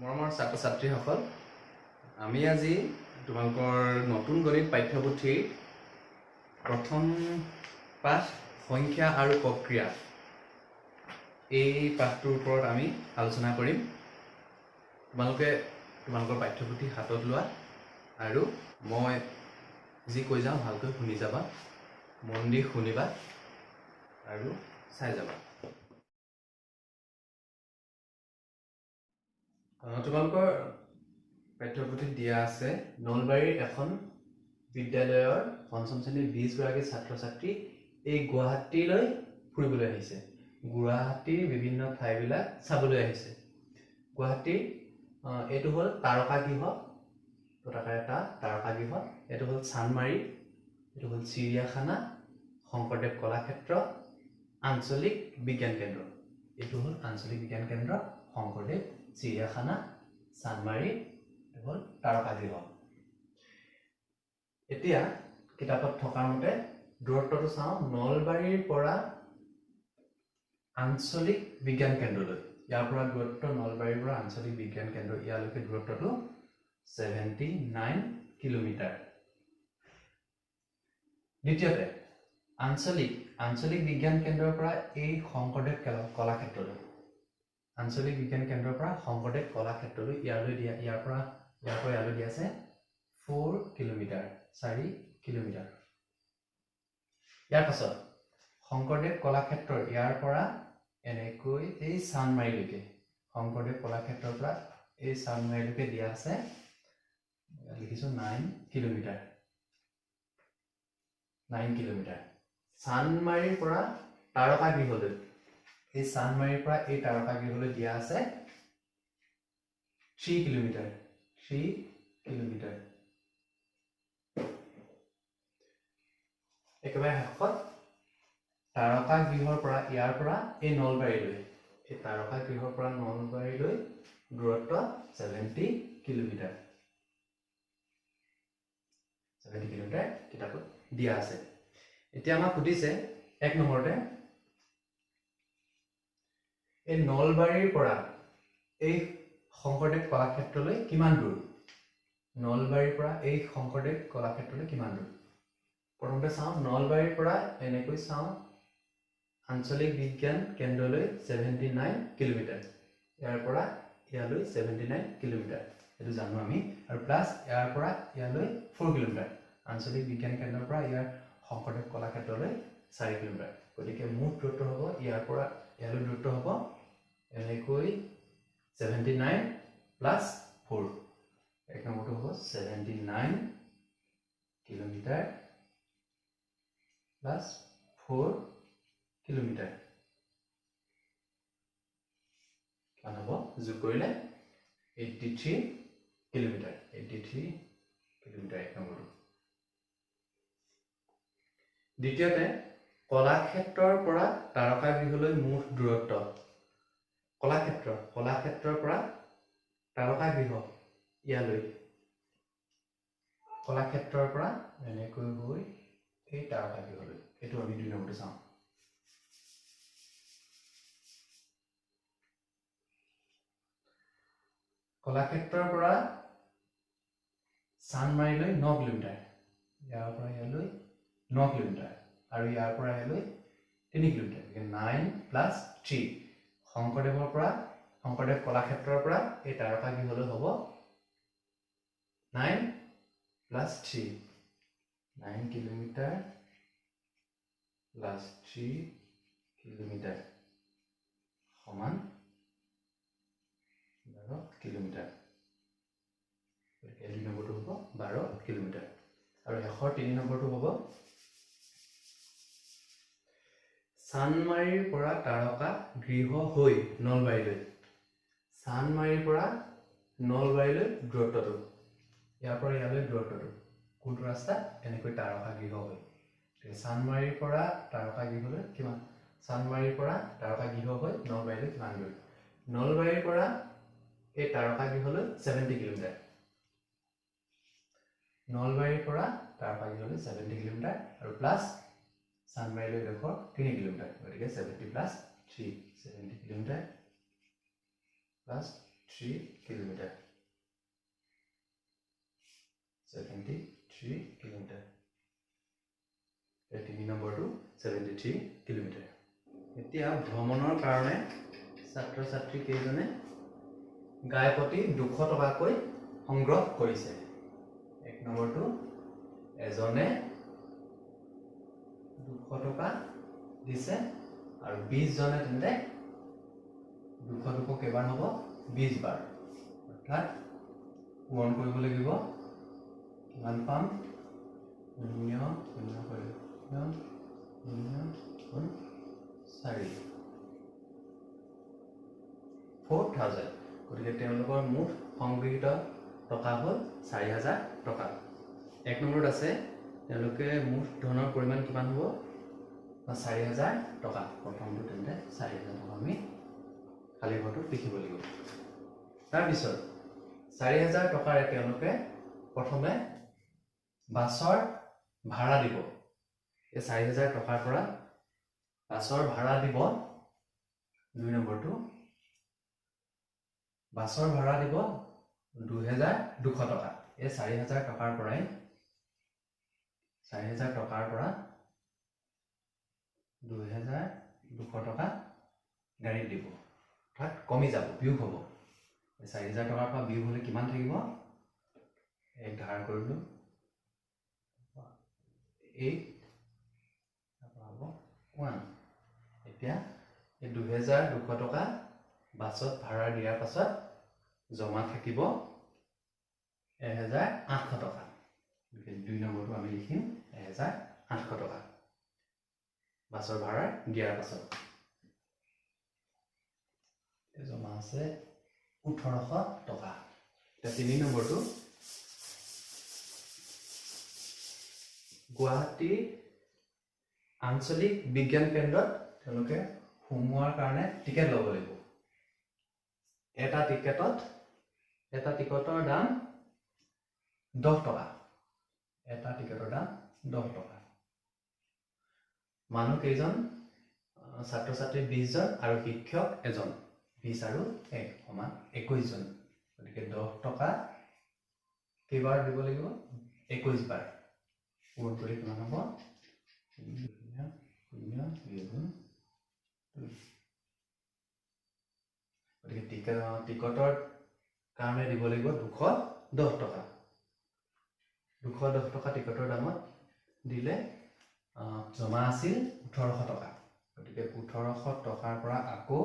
মৰমৰ ছাত্ৰ ছাত্ৰীসকল, আমি আজি তোমালোকৰ নতুন গণিত পাঠ্যপুথিৰ প্ৰথম পাঠ সংখ্যা আৰু প্ৰক্ৰিয়া এই পাঠটোৰ ওপৰত আমি আলোচনা কৰিম। তোমালোকে তোমালোকৰ পাঠ্যপুথি হাতত লোৱা আৰু মই যি কৈ যাওঁ ভালকৈ শুনি যাবা, মন দি শুনিবা আৰু চাই যাবা। তোমালোকৰ পাঠ্যপুথিত দিয়া আছে নলবাৰীৰ এখন বিদ্যালয়ৰ পঞ্চম শ্ৰেণীৰ 20 গৰাকী ছাত্ৰ ছাত্ৰী এই গুৱাহাটীলৈ ফুৰিবলৈ আহিছে। গুৱাহাটীৰ বিভিন্ন ঠাইবিলাক চাবলৈ আহিছে। গুৱাহাটীৰ এইটো হ'ল তাৰকাগৃহ, এটা তাৰকাগৃহ, এইটো হ'ল চানমাৰী, এইটো হ'ল চিৰিয়াখানা, শংকৰদেৱ কলাক্ষেত্ৰ, আঞ্চলিক বিজ্ঞান কেন্দ্ৰ। এইটো হ'ল আঞ্চলিক বিজ্ঞান কেন্দ্ৰ, শংকৰদেৱ, চিৰিয়াখানা, চানমাৰী, এইটো হ'ল তাৰকাগৃহ। এতিয়া কিতাপত থকাৰ মতে দূৰত্বটো চাওঁ। নলবাৰীৰ পৰা আঞ্চলিক বিজ্ঞান কেন্দ্ৰলৈ, ইয়াৰ পৰা দূৰত্ব নলবাৰীৰ পৰা আঞ্চলিক বিজ্ঞান কেন্দ্ৰ ইয়ালৈকে দূৰত্বটো 79 কিলোমিটাৰ। দ্বিতীয়তে আঞ্চলিক বিজ্ঞান কেন্দ্ৰৰ পৰা এই শংকৰদেৱ কলাক্ষেত্ৰলৈ, আঞ্চলিক বিজ্ঞান কেন্দ্ৰৰ পৰা শংকৰদেৱ কলাক্ষেত্ৰলৈ ইয়াৰ পৰা ইয়ালৈ দিয়া আছে 4 কিলোমিটাৰ, 4 কিলোমিটাৰ। ইয়াৰ পাছত শংকৰদেৱ কলাক্ষেত্ৰৰ ইয়াৰ পৰা এনেকৈ এই চানমাৰীলৈকে, শংকৰদেৱ কলাক্ষেত্ৰৰ পৰা এই চানমাৰীলৈকে দিয়া আছে, লিখিছো 9 কিলোমিটাৰ। 9 কিলোমিটাৰ। চানমাৰীৰ পৰা তাৰকাগৃহলৈ, এই চানমাৰীৰ পৰা এই তাৰকাগৃহলৈ দিয়া আছে 3 কিলোমিটাৰ। 3 কিলোমিটাৰ। একেবাৰে শেষত তাৰকাগৃহৰ পৰা ইয়াৰ পৰা এই নলবাৰীলৈ, এই তাৰকাগৃহৰ পৰা নলবাৰীলৈ দূৰত্ব 70 কিলোমিটাৰ। 70 কিলোমিটাৰ কিতাপত দিয়া আছে। এতিয়া আমাক সুধিছে 1 নম্বৰতে, এই নলবাৰীৰ পৰা এই শংকৰদেৱ কলাক্ষেত্ৰলৈ কিমান দূৰ? নলবাৰীৰ পৰা এই শংকৰদেৱ কলাক্ষেত্ৰলৈ কিমান দূৰ? প্ৰথমতে চাওঁ, নলবাৰীৰ পৰা এনেকৈ চাওঁ আঞ্চলিক বিজ্ঞান কেন্দ্ৰলৈ 79 কিলোমিটাৰ, ইয়াৰ পৰা ইয়ালৈ 79 কিলোমিটাৰ, এইটো জানো আমি, আৰু প্লাছ ইয়াৰ পৰা ইয়ালৈ 4 কিলোমিটাৰ, আঞ্চলিক বিজ্ঞান কেন্দ্ৰৰ পৰা ইয়াৰ শংকৰদেৱ কলাক্ষেত্ৰলৈ 4 কিলোমিটাৰ। গতিকে মুঠ দূৰত্ব হ'ব ইয়াৰ পৰা ইয়ালৈ দূৰত্ব হ'ব এনেকৈ 79 প্লাছ 4, 1 নম্বৰটো হ'ব 79 কিলোমিটাৰ প্লাছ 4 কিলোমিটাৰ। কিমান হ'ব? যোগ কৰিলে 83 কিলোমিটাৰ। 83 কিলোমিটাৰ 1 নম্বৰটো। দ্বিতীয়তে, কলাক্ষেত্ৰৰ পৰা তাৰকাগৃহলৈ মুঠ দূৰত্ব। কলাক্ষেত্ৰৰ পৰা তাৰকাগৃহ ইয়ালৈ, কলাক্ষেত্ৰৰ পৰা এনেকৈ গৈ এই তাৰকাগৃহলৈ, এইটো আমি 2 নম্বৰটো চাওঁ। কলাক্ষেত্ৰৰ পৰা চানমাৰীলৈ 9 কিলোমিটাৰ, ইয়াৰ পৰা ইয়ালৈ 9 কিলোমিটাৰ, আৰু ইয়াৰ পৰা ইয়ালৈ 3 কিলোমিটাৰ, 9 প্লাছ 3। শংকৰদেৱ কলাক্ষেত্ৰৰ পৰা এই তাৰকাগৃহলৈ হ'ব 9 প্লাছ 3, 9 কিলোমিটাৰ প্লাছ 3 কিলোমিটাৰ সমান 12 কিলোমিটাৰ। গতিকে 2 নম্বৰটো হ'ব 12 কিলোমিটাৰ। আৰু শেষৰ 3 নম্বৰটো হ'ব চানমাৰীৰ পৰা তাৰকাগৃহ হৈ নলবাৰীলৈ, চানমাৰীৰ পৰা নলবাৰীলৈ দূৰত্বটো, ইয়াৰ পৰা ইয়ালৈ দূৰত্বটো, কোনটো ৰাস্তা? এনেকৈ তাৰকাগৃহ হৈ। চানমাৰীৰ পৰা তাৰকাগৃহলৈ কিমান? চানমাৰীৰ পৰা তাৰকাগৃহ হৈ নলবাৰীলৈ কিমান দূৰ? নলবাৰীৰ পৰা এই তাৰকাগৃহলৈ 70 কিলোমিটাৰ, নলবাৰীৰ পৰা তাৰকাগৃহলৈ 70 কিলোমিটাৰ, আৰু প্লাছ চানমাৰীলৈ 3 কিলোমিটাৰ। গতিকে 70 plus 3, 70 kilometre plus kilometre 73 kilometre এই 3 নম্বৰটো 73 কিলোমিটাৰ এতিয়া ভ্ৰমণৰ কাৰণে ছাত্ৰ ছাত্ৰী কেইজনে গাই প্ৰতি 200 টকাকৈ সংগ্ৰহ কৰিছে 1 নম্বৰটো এজনে 200 টকা দিছে আৰু 20 জনে তেন্তে 200 কেইবাৰ হ'ব 20 বাৰ অৰ্থাৎ পূৰণ কৰিব লাগিব কিমান পাম 0 4000 গতিকে তেওঁলোকৰ মুঠ সংগৃহীত টকা হ'ল 4000 টকা 1 নম্বৰত আছে তেওঁলোকে মুঠ ধনৰ পৰিমাণ কিমান হ'ব 4000 টকা প্ৰথমটো তেন্তে 4000 টকা আমি খালি ঘৰটোত লিখিব লাগিব তাৰ পিছত 4000 টকাৰে তেওঁলোকে প্ৰথমে বাছৰ ভাড়া দিব এই 4000 টকাৰ পৰা বাছৰ ভাড়া দিব 2 নম্বৰটো বাছৰ ভাড়া দিব 2200 টকা এই 4000 টকাৰ পৰাই 4000 টকাৰ পৰা 2200 টকা গাড়ীত দিব অৰ্থাৎ কমি যাব বিয়োগ হ'ব 4000 টকাৰ পৰা বিয়োগ হ'লে কিমান থাকিব এক ধাৰ কৰিলো 8 তাৰপৰা হ'ব 1 এতিয়া এই 2200 টকা বাছত ভাড়া দিয়াৰ পাছত জমা থাকিব 1800 টকা 2 নম্বৰটো আমি লিখিম 1800 টকা বাছৰ ভাড়া দিয়াৰ পাছত জমা আছে 1800 টকা এতিয়া 3 নম্বৰটো গুৱাহাটী আঞ্চলিক বিজ্ঞান কেন্দ্ৰত তেওঁলোকে সোমোৱাৰ কাৰণে টিকেট ল'ব লাগিব এটা টিকটৰ দাম 10 টকা এটা টিকটৰ দাম 10 টকা মানুহ কেইজন ছাত্ৰ ছাত্ৰী 20 জন আৰু শিক্ষক এজন 20 আৰু 1 সমান 21 জন গতিকে 10 টকা কেইবাৰ দিব লাগিব 21 বাৰ পূৰণ কৰি কিমান হ'ব 0 গতিকে টিকটৰ কাৰণে দিব লাগিব 210 টকা 210 টকা টিকটৰ দামত দিলে জমা আছিল 1800 টকা গতিকে 1800 টকাৰ পৰা আকৌ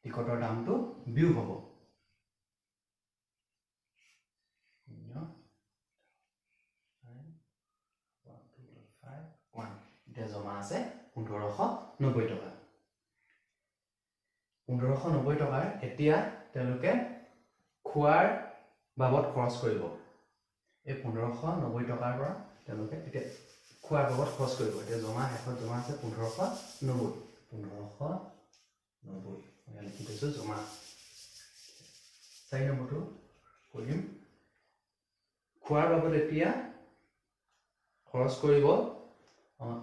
টিকটৰ দামটো বিয়োগ হ'ব এতিয়া জমা আছে 1590 টকা 1590 টকাৰ এতিয়া তেওঁলোকে খোৱাৰ বাবদ খৰচ কৰিব এই 1590 টকাৰ পৰা তেওঁলোকে এতিয়া খোৱাৰ বাবদ খৰচ কৰিব এতিয়া জমা শেষত জমা আছে 1590 মই লিখি দিছোঁ জমা 4 নম্বৰটো কৰিম খোৱাৰ বাবদ এতিয়া খৰচ কৰিব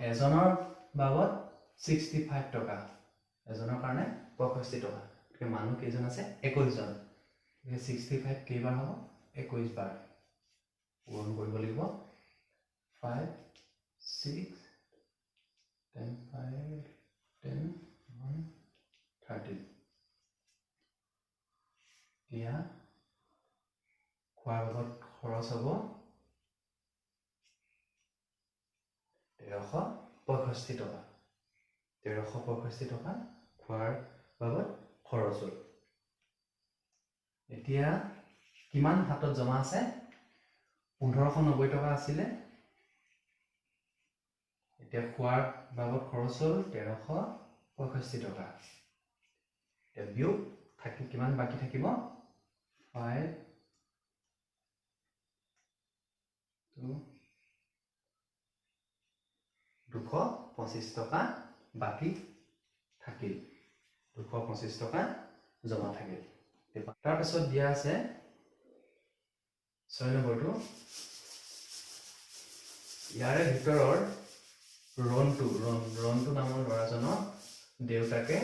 এজনৰ বাবদ 65 টকা এজনৰ কাৰণে 65 টকা গতিকে মানুহ কেইজন আছে 21 জন 65 কেইবাৰ হ'ব 21 বাৰ পূৰণ কৰিব লাগিব 5 6 10 5 10 1 30 এতিয়া খোৱাৰ বাবদ খৰচ হ'ব 1365 টকা 1365 টকা খোৱাৰ বাবদ খৰচ হ'ল এতিয়া কিমান হাতত জমা আছে 1590 টকা আছিলে এতিয়া খোৱাৰ বাবদ খৰচ হ'ল 1365 টকা এতিয়া বিয়োগ থাকি কিমান বাকি থাকিব 5 225 টকা বাকি থাকিল 225 টকা জমা থাকিল তাৰ পিছত দিয়া আছে 6 নম্বৰটো ইয়াৰে ভিতৰৰ ৰন্তু নামৰ ল'ৰাজনৰ দেউতাকে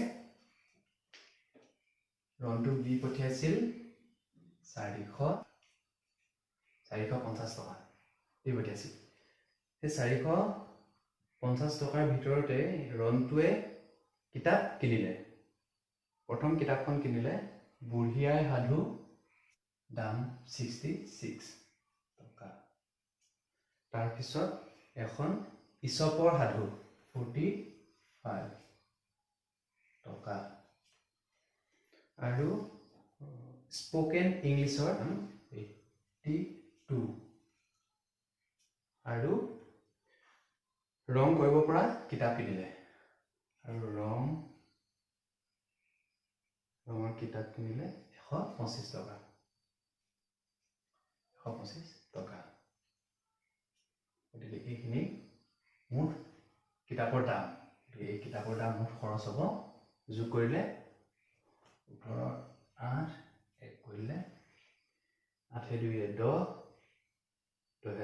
ৰণটোক দি পঠিয়াইছিল 450 টকা দি পঠিয়াইছিল। সেই 450 টকাৰ ভিতৰতে ৰণটোৱে কিতাপ কিনিলে। প্ৰথম কিতাপখন কিনিলে বুঢ়ী আই সাধু, দাম 66 টকা। তাৰপিছত এখন ইছপৰ সাধু 45 টকা। আৰু স্পোকেন ইংলিছৰ 82। আৰু ৰং কৰিব পৰা কিতাপ কিনিলে। আৰু ৰঙৰ কিতাপ কিনিলে 125 টকা। 125 টকা। গতিকে এইখিনি মুঠ কিতাপৰ দাম। এই কিতাপৰ দাম মুঠ খৰচ হ'ব, যোগ কৰিলে 18, 8 এক কৰিলে 8 2 10, 2 4 14,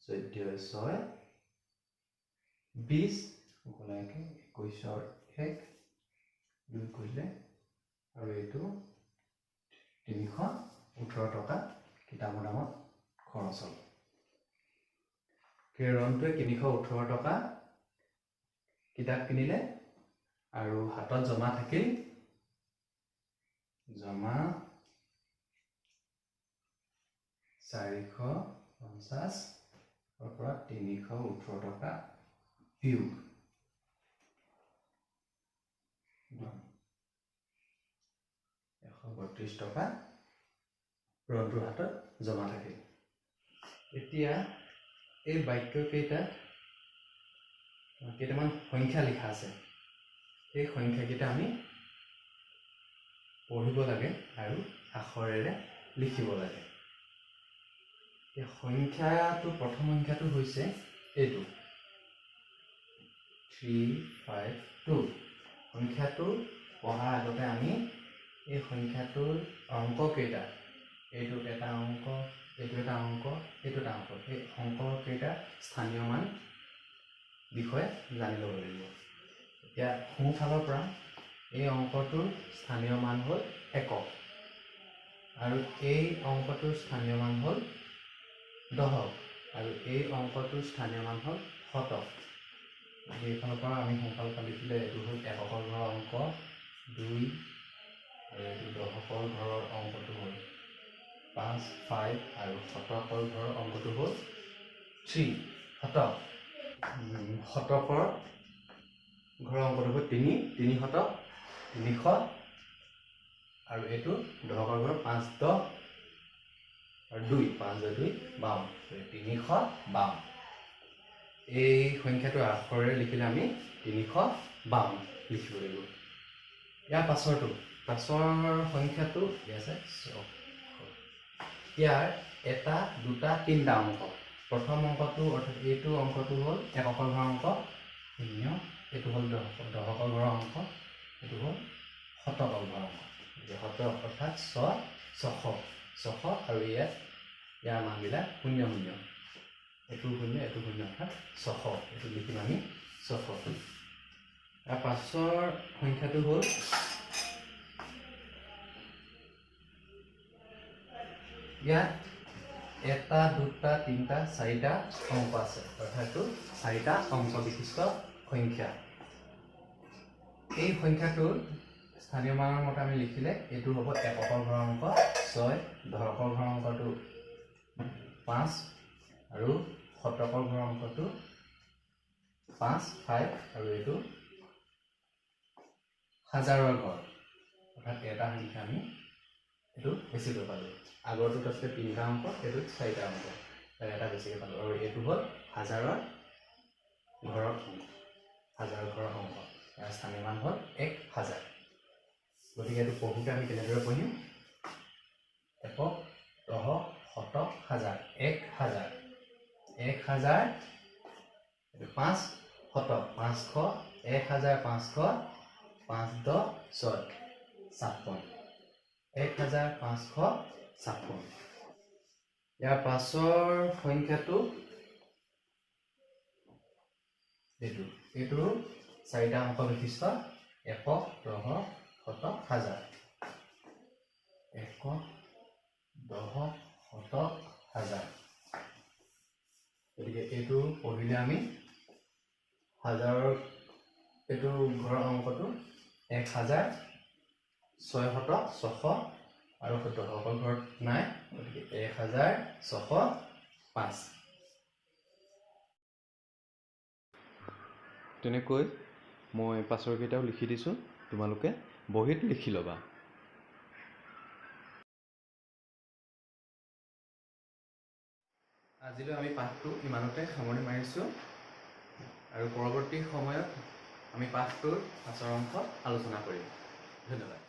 14 6 20, 21 1 2 কৰিলে আৰু এইটো 318 টকা কিতাপৰ দামত খৰচ হ'ল। সেই ৰণটোৱে 318 টকা কিতাপ কিনিলে আৰু হাতত জমা থাকিল 450 পৰা 318 টকা বিয়োগ 132 টকা ৰণটোৰ হাতত জমা থাকিল। এতিয়া এই বাক্য কেইটাত কেইটামান সংখ্যা লিখা আছে। এই সংখ্যাকেইটা আমি পঢ়িব লাগে আৰু আখৰেৰে লিখিব লাগে। এই সংখ্যাটো প্ৰথম সংখ্যাটো হৈছে এইটো 352। সংখ্যাটো পঢ়াৰ আগতে আমি এই সংখ্যাটোৰ অংক কেইটা, এইটো এটা অংক, এইটো এটা অংক, এইটো এটা অংক, এই অংক কেইটা স্থানীয় মান বিষয়ে জানি ল'ব লাগিব। এতিয়া সোঁফালৰ পৰা এই অংকটোৰ স্থানীয় মান হ'ল একক আৰু এই অংকটোৰ স্থানীয় মান হ'ল দশক আৰু এই অংকটোৰ স্থানীয় মান হ'ল শতক। এইফালৰ পৰা আমি সোঁফালৰ পৰা লিখিলে এইটো হ'ল এককৰ ঘৰৰ অংক 2 আৰু এইটো দশকৰ ঘৰৰ অংকটো হ'ল 5 আৰু শতকৰ ঘৰৰ অংকটো হ'ল 3 শতক। শতকৰ ঘৰৰ অংকটো হ'ল 3 শতক 300 আৰু এইটো দশকৰ ঘৰ 5 10 আৰু 2 5 2 52 352। এই সংখ্যাটো আখৰেৰে লিখিলে আমি 352 লিখিব লাগিব। ইয়াৰ পাছৰ সংখ্যাটো আছে ইয়াৰ এটা দুটা তিনিটা অংক। প্ৰথম অংকটো অৰ্থাৎ এইটো অংকটো হ'ল এককৰ ঘৰৰ অংক 0, এইটো হ'ল দশকৰ ঘৰৰ অংক, এইটো হ'ল শতকৰ ঘৰৰ অংক। শতক অৰ্থাৎ 600 আৰু ইয়াৰ মানবিলাক 0 0, এইটো 0 এইটো 0 অৰ্থাৎ 600, এইটো লিখিম আমি 600। ইয়াৰ পাছৰ সংখ্যাটো হ'ল ইয়াত এটা দুটা তিনিটা চাৰিটা অংক আছে, অৰ্থাৎ 4টা অংক বিশিষ্ট সংখ্যা। এই সংখ্যাটোৰ স্থানীয় মানৰ মতে আমি লিখিলে এইটো হ'ব এককৰ ঘৰৰ অংক 6, দশকৰ ঘৰৰ অংকটো 5 আৰু শতকৰ ঘৰৰ অংকটো 5 আৰু এইটো হাজাৰৰ ঘৰ, অৰ্থাৎ এটা সংখ্যা আমি এইটো বেছিকৈ পালোঁ। আগৰটোত আছিলে 3টা অংক, এইটোত 4টা অংক, এটা বেছিকৈ পালোঁ। আৰু এইটো হ'ল হাজাৰৰ ঘৰৰ অংক, হাজাৰৰ ঘৰৰ অংক। ইয়াৰ স্থানীয় মান হ'ল 1000। গতিকে এইটো পঢ়োঁতে আমি কেনেদৰে পঢ়িম? একক, দশক, শতক, হাজাৰ। 1000 5 শতক 500, 1500, 5 10 6 56, 1556। ইয়াৰ পাছৰ সংখ্যাটো এইটো 4টা অংক বিশিষ্ট একক, দশক, শতক, হাজাৰ। আৰু এইটো ঘৰৰ অংকটো 1600 আৰু 70 সকল ঘৰত নাই, গতিকে 1605। তেনেকৈ মই পাছৰকেইটাও লিখি দিছোঁ, তোমালোকে বহীত লিখি ল'বা। আজিলৈ আমি পাঠটো ইমানতে সামৰণি মাৰিছোঁ, আৰু পৰৱৰ্তী সময়ত আমি পাঠটোৰ পাছৰ অংশ আলোচনা কৰিম। ধন্যবাদ।